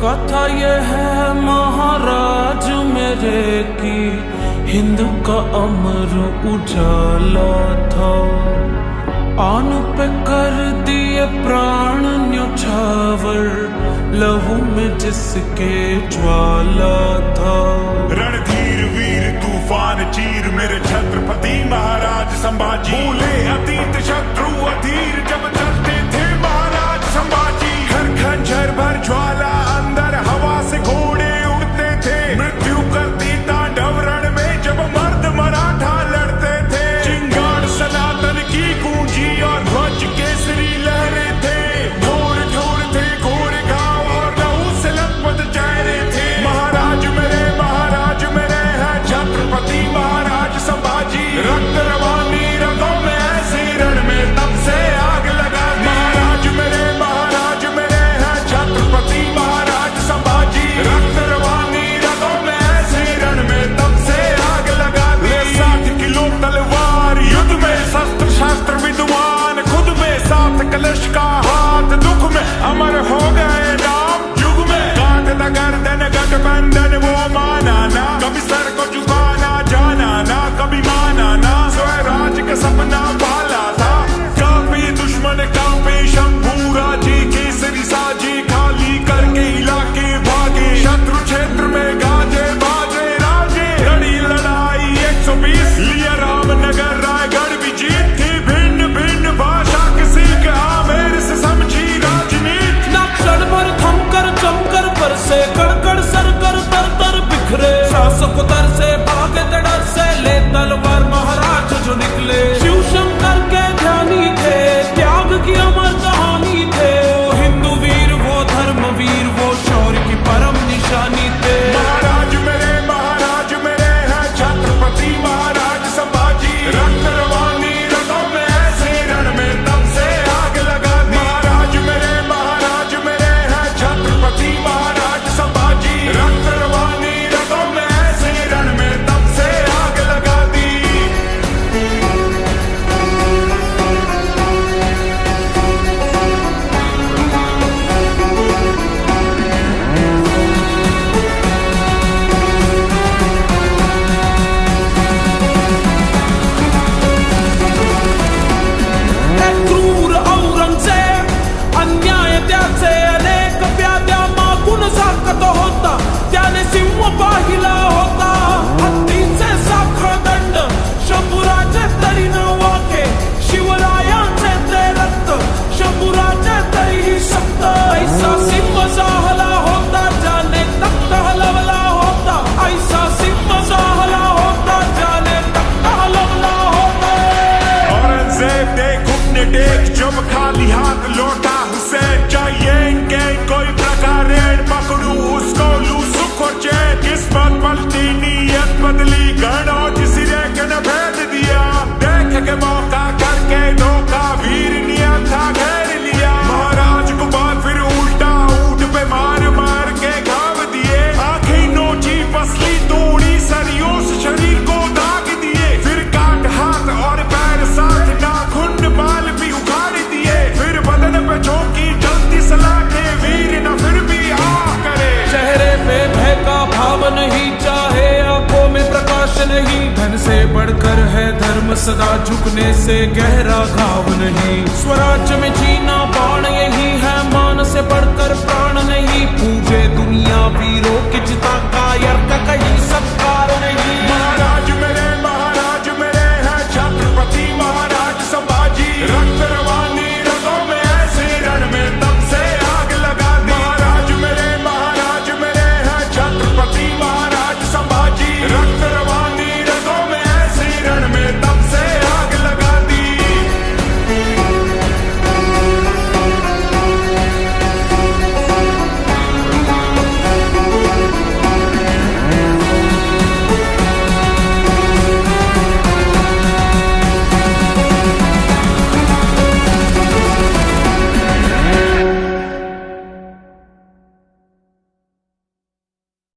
कथा ये है महाराज मेरे की, हिंद का अमर उजाला था। आन पे कर दिए प्राण न्योछावर, लहू में जिसके ज्वाला था। रणधीर वीर तूफान चीर मेरे छत्रपति महाराज संभाजी। भूले अतीत शत्रु अधीर जब चलते थे महाराज संभाजी। घर खंजर भर ज्वाला अंदर हवा से घोड़े उड़ते थे। मृत्यु करती तांडव रण में जब मर्द मराठा लड़ते थे। चिंगार सनातन की गूंजी और ध्वज केसरी लहरे थे। ढोर ढोर थे घोर गांव और लहू से लथपथ चेहरे थे। महाराज मेरे हैं छत्रपति महाराज संभाजी। रक्त रवानी रगों में ऐसे रण में तब से आग लगा दी। महाराज मेरे हैं छत्रपति महाराज संभाजी। रक्त रवानी रगों में ऐसे रण में तब से आग लगा दी। 7 किलो तलवार युद्ध में शस्त्र शास्त्र विद्वान खुद में। 7 कलश का हाथ दुख में अमर हो गए नाम युग में। काटता गर्दन गठबंधन वो माना ना, कभी सर को झुकाना जाना ना, कभी माना ना। स्वराज का सपना पाला था। कांपे दुश्मन कांपे शंभूरा जी केसरी साजी। खाली करके इलाके भागे शत्रु क्षेत्र में गाजे बाजे राजे। लड़ी लड़ाई 120 लिया रामनगर रायगढ़ भी जीत थी। भिन्न भिन्न भाषा किसी का मेरे से समझी राजनीति। ना क्षण भर थमकर जमकर बरसे कड़कड़ सरकर तर तर बिखरे। शासक दर से भागे डर से ले तलवार महाराज जो निकले। शिव शंकर के ध्यानी थे, त्याग की अमर कहानी थे। वो हिंदू वीर वो धर्म वीर वो शौर्य की परम निशानी थे। महाराज मेरे हैं छत्रपति महाराज संभाजी। रक्त रवानी रगों में ऐसे रण में तब से आग लगा दी। महाराज मेरे हैं छत्रपति महाराज संभाजी। रक्त रवानी रगों में ऐसे रण में तब से आग लगा दी। क्रूर औरंगजेब अन्याय त्याचे अनेक प्याद्या मागून साकत होता। त्याने सिंह पाहिला होता, हत्तीचे साखळ दंड शंभूराचे तरी न वाके। शिवरायांचे ते रक्त शंभूराचे तरीही सक्त। ऐसा सिंह जाहला होता ज्याने तख्त हलवला होता। ऐसा सिंह जाहला होता ज्याने तख्त हलवला होता। औरंगजेब देख घुटने टेक जब खाली हाथ लौटा हुसैन। चाहिए इनके कोई प्रकार पकड़ू उसको लू सुख और चैन। किस्मत पलटी नीयत बदली गण और सिरे के न भेद दिया। देख के मौका करके धोखा वीर नियत था घेर लिया। महाराज को बात फिर उल्टा ऊंट पे मार मार के घाव दिए। आंखें नोची पसली तोड़ी सरियों से शरीर को दाग दिए। फिर काट हाथ और पैर साथ नाखून बाल भी उखाड़ दिए। फिर बदन पे चौकी जलती सलाखे वीर न फिर भी आ करे। चेहरे पे भय का भाव नहीं, चाहे आंखों में प्रकाश नहीं। धन से बढ़कर है धर्म सदा झुकने से गहरा घाव नहीं। स्वराज्य में जीना बाण यही है, मान से बढ़कर प्राण नहीं। पूजे